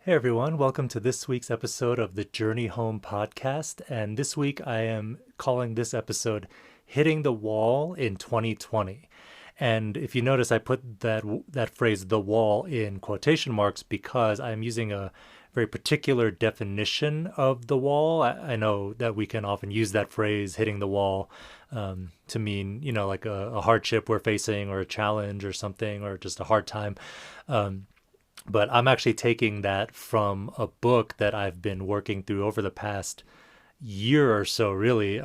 Hey everyone, welcome to this week's episode of the Journey Home podcast. And this week I am calling this episode Hitting the Wall in 2020. And if you notice, I put that phrase, the wall, in quotation marks because I'm using a very particular definition of the wall. I know that we can often use that phrase, hitting the wall, to mean, like a hardship we're facing or a challenge or something or just a hard time. But I'm actually taking that from a book that I've been working through over the past year or so, really.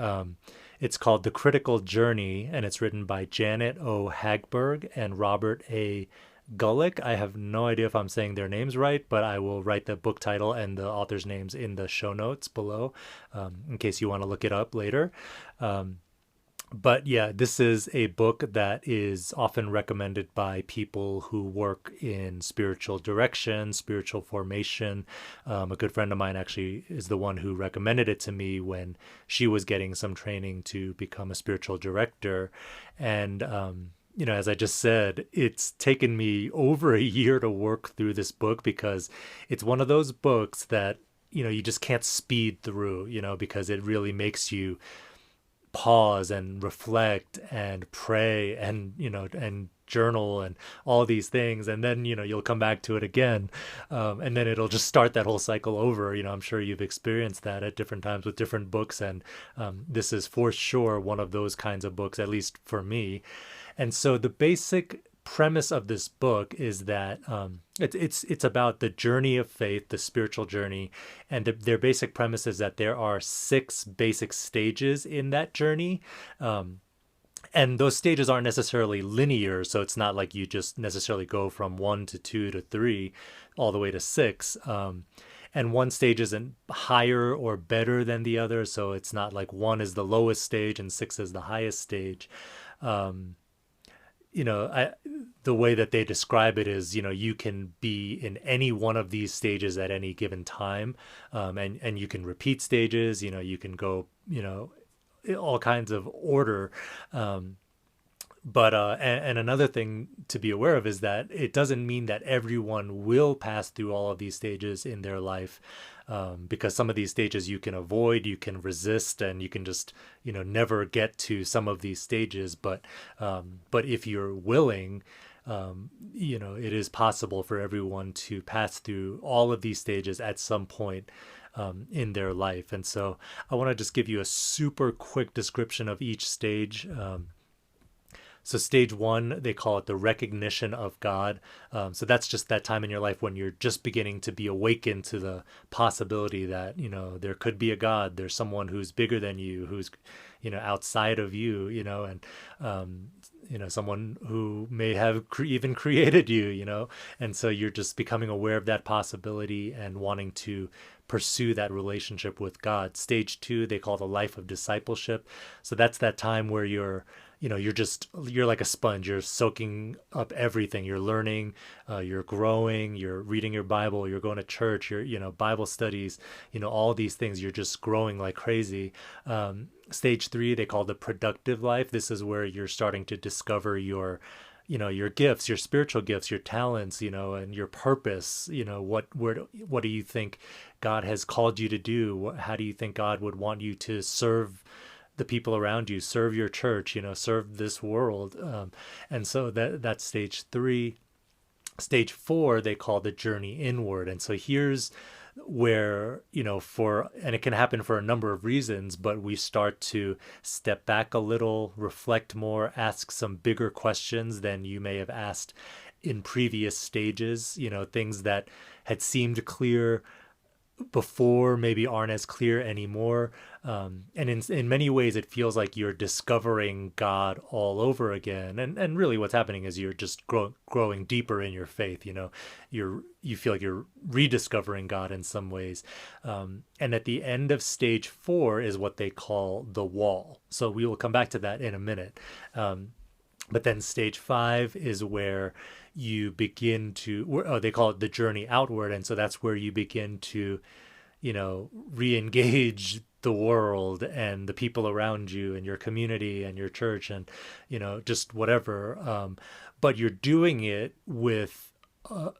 It's called The Critical Journey, and it's written by Janet O. Hagberg and Robert A. Guelich. I have no idea if I'm saying their names right, but I will write the book title and the author's names in the show notes below, in case you want to look it up later. But yeah, this is a book that is often recommended by people who work in spiritual direction, spiritual formation. A good friend of mine actually is the one who recommended it to me when she was getting some training to become a spiritual director. And, as I just said, it's taken me over a year to work through this book because it's one of those books that, you just can't speed through, because it really makes you pause and reflect and pray and and journal and all these things, and then you'll come back to it again, and then it'll just start that whole cycle over. I'm sure you've experienced that at different times with different books, and this is for sure one of those kinds of books, at least for me. And so the basic premise of this book is that it's about the journey of faith, the spiritual journey, and their basic premise is that there are 6 basic stages in that journey. And those stages aren't necessarily linear, so it's not like you just necessarily go from 1 to 2 to 3 all the way to 6. And one stage isn't higher or better than the other, so it's not like 1 is the lowest stage and 6 is the highest stage. The way that they describe it is, you can be in any one of these stages at any given time, and you can repeat stages. You can go, all kinds of order. And another thing to be aware of is that it doesn't mean that everyone will pass through all of these stages in their life, because some of these stages you can avoid, you can resist, and you can just, never get to some of these stages. But if you're willing, it is possible for everyone to pass through all of these stages at some point in their life. And so I want to just give you a super quick description of each stage. So stage 1, they call it the recognition of God. So that's just that time in your life when you're just beginning to be awakened to the possibility that, there could be a God. There's someone who's bigger than you, who's, outside of you, and, someone who may have even created you, and so you're just becoming aware of that possibility and wanting to pursue that relationship with God. Stage 2, they call the life of discipleship. So that's that time where you're like a sponge. You're soaking up everything. You're learning, you're growing, you're reading your Bible, you're going to church, you're, Bible studies, all these things. You're just growing like crazy. Stage 3, they call the productive life. This is where you're starting to discover your gifts, your spiritual gifts, your talents, and your purpose. What do you think God has called you to do? How do you think God would want you to serve the people around you, serve your church, serve this world? And so that's stage 3. Stage 4, they call the journey inward. And so here's where, and it can happen for a number of reasons, but we start to step back a little, reflect more, ask some bigger questions than you may have asked in previous stages. Things that had seemed clear before maybe aren't as clear anymore. And in many ways, it feels like you're discovering God all over again. And really what's happening is you're just growing deeper in your faith. You feel like you're rediscovering God in some ways. And at the end of stage 4 is what they call the wall. So we will come back to that in a minute. But then stage 5 is where you begin to, they call it the journey outward. And so that's where you begin to, re-engage the world and the people around you and your community and your church and, just whatever. But you're doing it with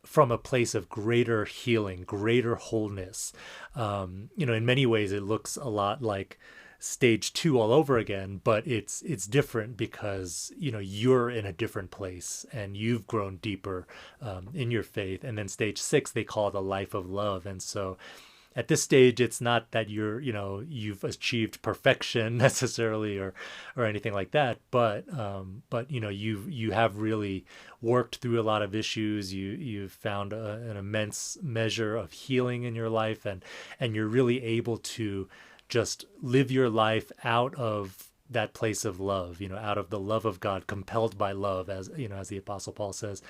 from a place of greater healing, greater wholeness. In many ways, it looks a lot like stage two all over again, but it's different because you're in a different place and you've grown deeper in your faith. And then stage six, they call it a life of love. And so at this stage, it's not that you've achieved perfection necessarily or anything like that, but you have really worked through a lot of issues. You've found an immense measure of healing in your life, and you're really able to just live your life out of that place of love, out of the love of God, compelled by love, as as the Apostle Paul says.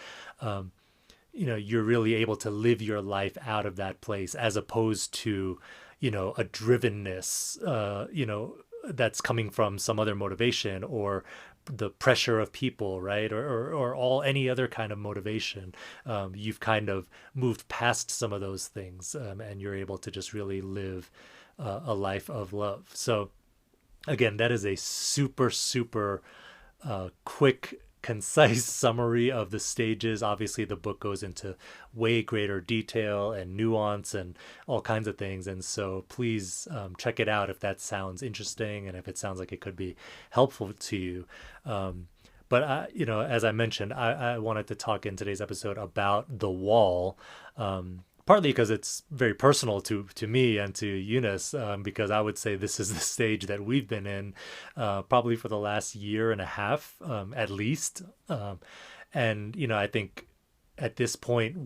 You're really able to live your life out of that place, as opposed to, a drivenness, that's coming from some other motivation, or the pressure of people, right? Or any other kind of motivation. You've kind of moved past some of those things, and you're able to just really live a life of love. So again, that is a super, super quick, concise summary of the stages. Obviously, the book goes into way greater detail and nuance and all kinds of things. And so please check it out if that sounds interesting and if it sounds like it could be helpful to you. But as I mentioned, I wanted to talk in today's episode about the wall. Partly because it's very personal to me and to Eunice, because I would say this is the stage that we've been in probably for the last year and a half, at least. And I think at this point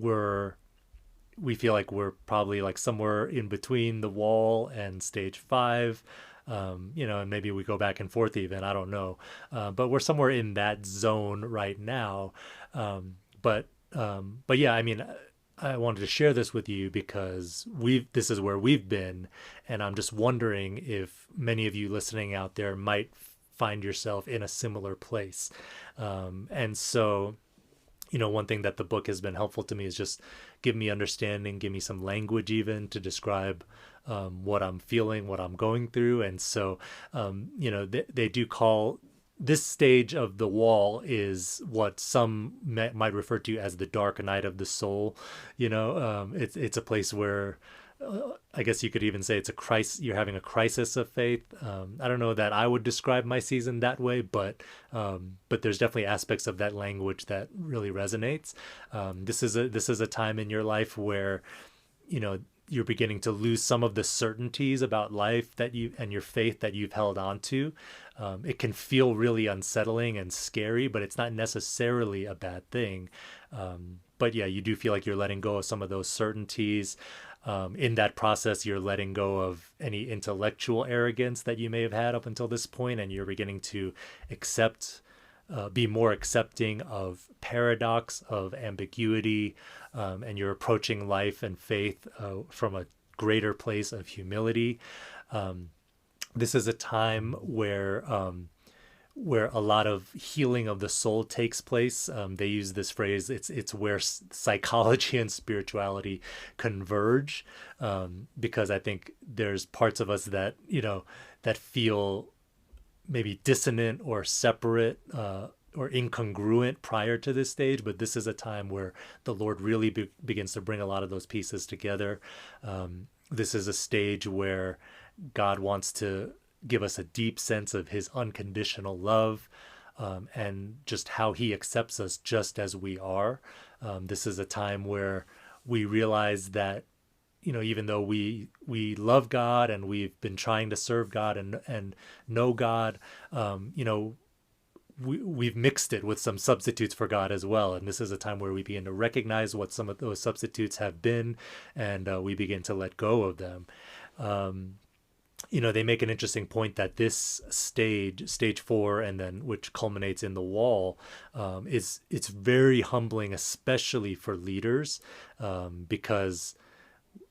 we feel like we're probably like somewhere in between the wall and stage 5. And maybe we go back and forth even, I don't know. But we're somewhere in that zone right now. But yeah, I mean, I wanted to share this with you because this is where we've been, and I'm just wondering if many of you listening out there might find yourself in a similar place. And so, one thing that the book has been helpful to me is just give me understanding, give me some language even to describe what I'm feeling, what I'm going through. And so, they do call this stage of the wall is what some might refer to as the dark night of the soul. It's a place where I guess you could even say it's a crisis. You're having a crisis of faith. I don't know that I would describe my season that way, but there's definitely aspects of that language that really resonates. This is a time in your life where you're beginning to lose some of the certainties about life and your faith that you've held on to. It can feel really unsettling and scary, but it's not necessarily a bad thing. But yeah, you do feel like you're letting go of some of those certainties. In that process, you're letting go of any intellectual arrogance that you may have had up until this point, and you're beginning to be more accepting of paradox, of ambiguity, and you're approaching life and faith from a greater place of humility. This is a time where a lot of healing of the soul takes place. They use this phrase, it's where psychology and spirituality converge, because I think there's parts of us that, that feel maybe dissonant or separate or incongruent prior to this stage, but this is a time where the Lord really begins to bring a lot of those pieces together. This is a stage where God wants to give us a deep sense of his unconditional love, and just how he accepts us just as we are. This is a time where we realize that, even though we love God and we've been trying to serve God and know God, we've mixed it with some substitutes for God as well. And this is a time where we begin to recognize what some of those substitutes have been, and we begin to let go of them. They make an interesting point that this stage 4, and then which culminates in the wall, it's very humbling, especially for leaders, because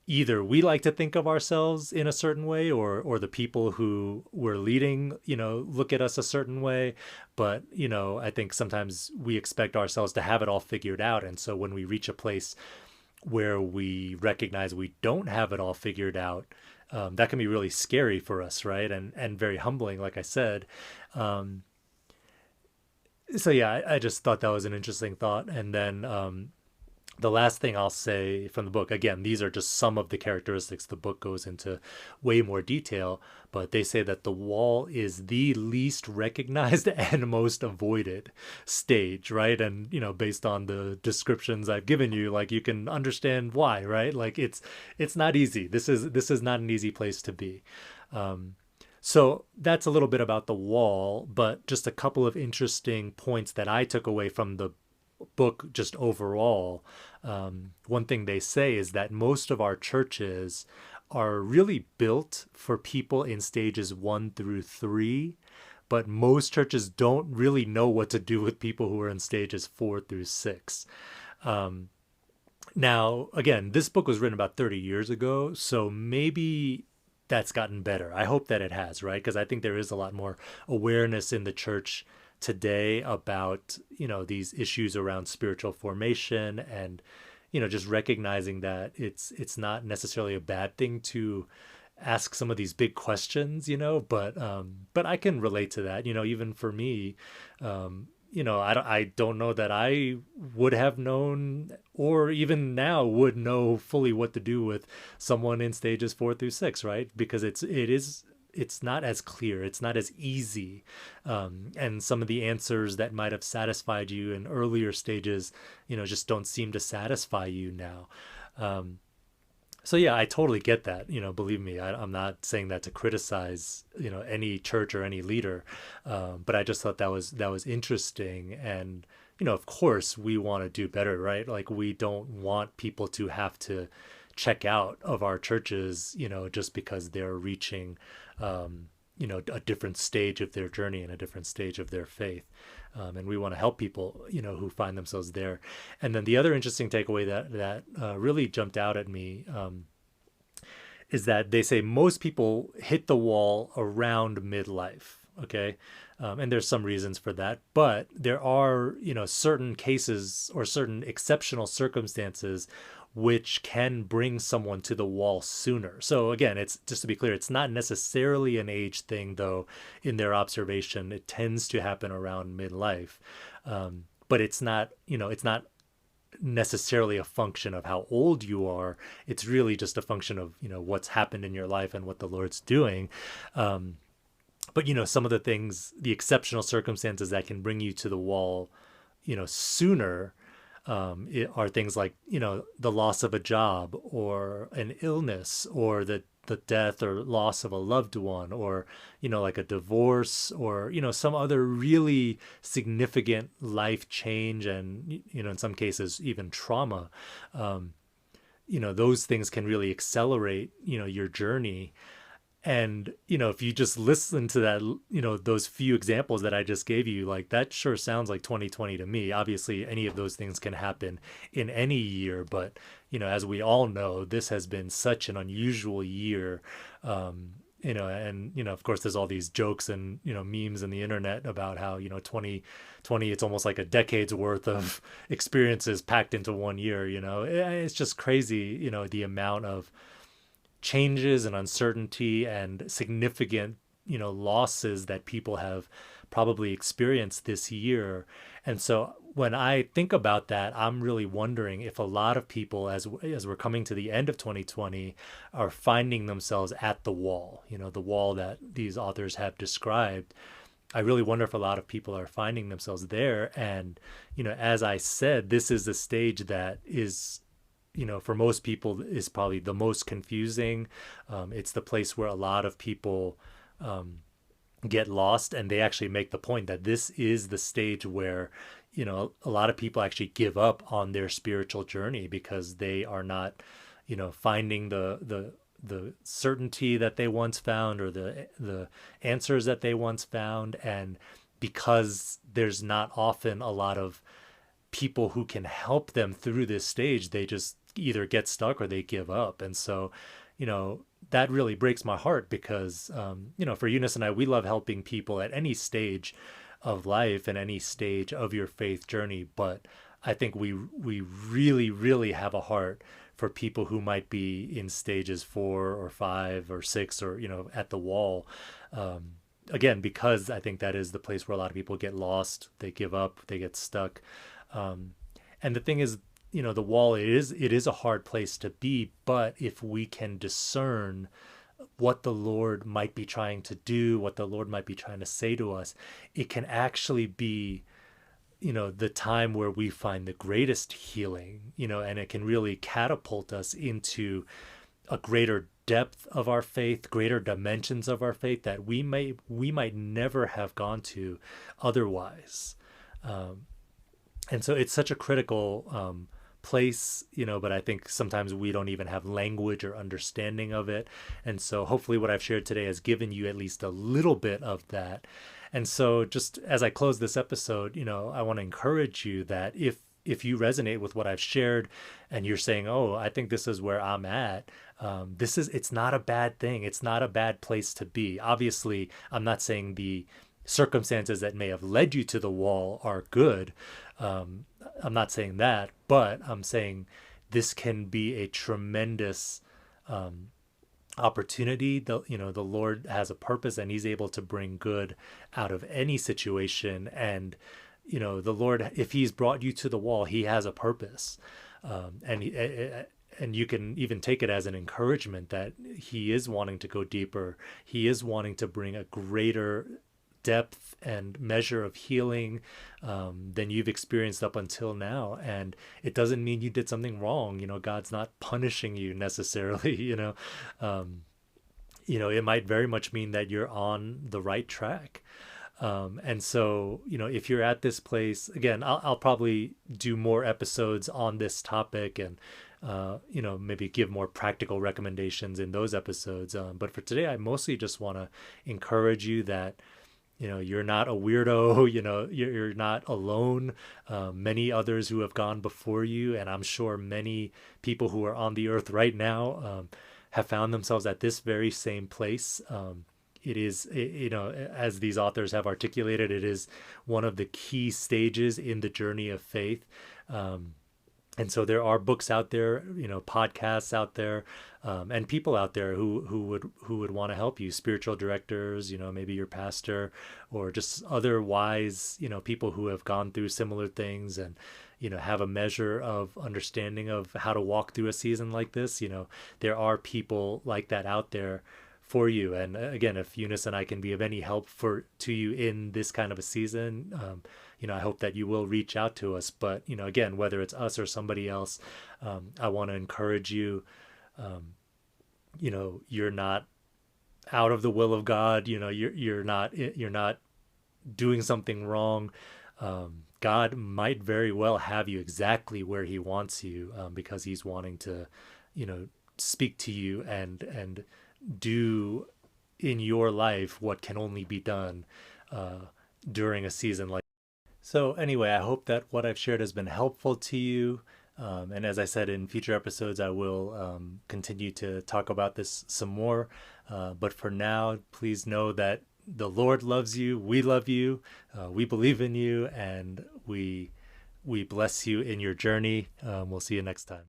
either we like to think of ourselves in a certain way, or the people who we're leading, look at us a certain way. But, I think sometimes we expect ourselves to have it all figured out. And so when we reach a place where we recognize we don't have it all figured out, that can be really scary for us, right? And very humbling, like I said. So yeah, I just thought that was an interesting thought. And then The last thing I'll say from the book, again, these are just some of the characteristics. The book goes into way more detail, but they say that the wall is the least recognized and most avoided stage, right? And, based on the descriptions I've given you, like you can understand why, right? Like it's not easy. This is not an easy place to be. Um, so that's a little bit about the wall, but just a couple of interesting points that I took away from the book just overall. One thing they say is that most of our churches are really built for people in stages 1 through 3, but most churches don't really know what to do with people who are in stages 4 through 6. Um, Now, again, this book was written about 30 years ago, so maybe that's gotten better. I hope that it has, right? Because I think there is a lot more awareness in the church today about, these issues around spiritual formation and, just recognizing that it's not necessarily a bad thing to ask some of these big questions, but I can relate to that, even for me. I don't know that I would have known or even now would know fully what to do with someone in stages 4 through 6, right? Because it's not as clear, it's not as easy, and some of the answers that might have satisfied you in earlier stages, just don't seem to satisfy you now. Um, so yeah, I totally get that. Believe me, I'm not saying that to criticize, any church or any leader, but I just thought that was interesting. And of course, we want to do better, right? Like we don't want people to have to check out of our churches, just because they're reaching, a different stage of their journey and a different stage of their faith. And we want to help people, who find themselves there. And then the other interesting takeaway that really jumped out at me, is that they say most people hit the wall around midlife. Okay. And there's some reasons for that, but there are, certain cases or certain exceptional circumstances which can bring someone to the wall sooner. So again, it's just to be clear, it's not necessarily an age thing, though. In their observation, it tends to happen around midlife, but it's not necessarily a function of how old you are. It's really just a function of what's happened in your life and what the Lord's doing. But some of the things, the exceptional circumstances that can bring you to the wall, sooner, are things like the loss of a job or an illness or the death or loss of a loved one, or like a divorce, or some other really significant life change, and in some cases even trauma. Those things can really accelerate your journey. And, if you just listen to that, those few examples that I just gave you, like that sure sounds like 2020 to me. Obviously, any of those things can happen in any year. But, as we all know, this has been such an unusual year. And, of course, there's all these jokes and, memes in the internet about how, 2020, it's almost like a decade's worth of experiences packed into one year. It's just crazy, the amount of changes and uncertainty and significant losses that people have probably experienced this year. And so when I think about that, I'm really wondering if a lot of people, as we're coming to the end of 2020, are finding themselves at the wall, the wall that these authors have described. I really wonder if a lot of people are finding themselves there. And as I said, this is a stage that is, for most people, is probably the most confusing. It's the place where a lot of people get lost, and they actually make the point that this is the stage where, a lot of people actually give up on their spiritual journey because they are not, finding the certainty that they once found, or the answers that they once found. And because there's not often a lot of people who can help them through this stage, they just either get stuck or they give up. And so, that really breaks my heart because, for Eunice and I, we love helping people at any stage of life and any stage of your faith journey. But I think we really, really have a heart for people who might be in stages 4 or 5 or 6, or, at the wall. Again, because I think that is the place where a lot of people get lost, they give up, they get stuck. And the thing is, the wall, it is a hard place to be, but if we can discern what the Lord might be trying to do, what the Lord might be trying to say to us, it can actually be, the time where we find the greatest healing, and it can really catapult us into a greater depth of our faith, greater dimensions of our faith that we might never have gone to otherwise. And so it's such a critical place, but I think sometimes we don't even have language or understanding of it. And so hopefully what I've shared today has given you at least a little bit of that. And so just as I close this episode, I want to encourage you that if you resonate with what I've shared and you're saying, oh, I think this is where I'm at, it's not a bad thing. It's not a bad place to be. Obviously, I'm not saying the circumstances that may have led you to the wall are good. I'm not saying that, but I'm saying this can be a tremendous opportunity. The Lord has a purpose, and He's able to bring good out of any situation. And the Lord, if He's brought you to the wall, He has a purpose, and you can even take it as an encouragement that He is wanting to go deeper. He is wanting to bring a greater depth and measure of healing than you've experienced up until now. And it doesn't mean you did something wrong. God's not punishing you necessarily. It might very much mean that you're on the right track. And so, if you're at this place, again, I'll probably do more episodes on this topic and, maybe give more practical recommendations in those episodes. But for today, I mostly just want to encourage you that, you're not a weirdo, you're not alone. Many others who have gone before you, and I'm sure many people who are on the earth right now have found themselves at this very same place. It is, as these authors have articulated, it is one of the key stages in the journey of faith. And so there are books out there, podcasts out there, and people out there who would want to help you, spiritual directors, maybe your pastor, or just other wise, people who have gone through similar things and, have a measure of understanding of how to walk through a season like this. There are people like that out there for you. And again, if Eunice and I can be of any help to you in this kind of a season, I hope that you will reach out to us. But, again, whether it's us or somebody else, I want to encourage you, you're not out of the will of God. You're not doing something wrong. God might very well have you exactly where He wants you, because He's wanting to, speak to you and do in your life what can only be done during a season like. So anyway, I hope that what I've shared has been helpful to you. And as I said, in future episodes, I will continue to talk about this some more. But for now, please know that the Lord loves you. We love you. We believe in you, and we bless you in your journey. We'll see you next time.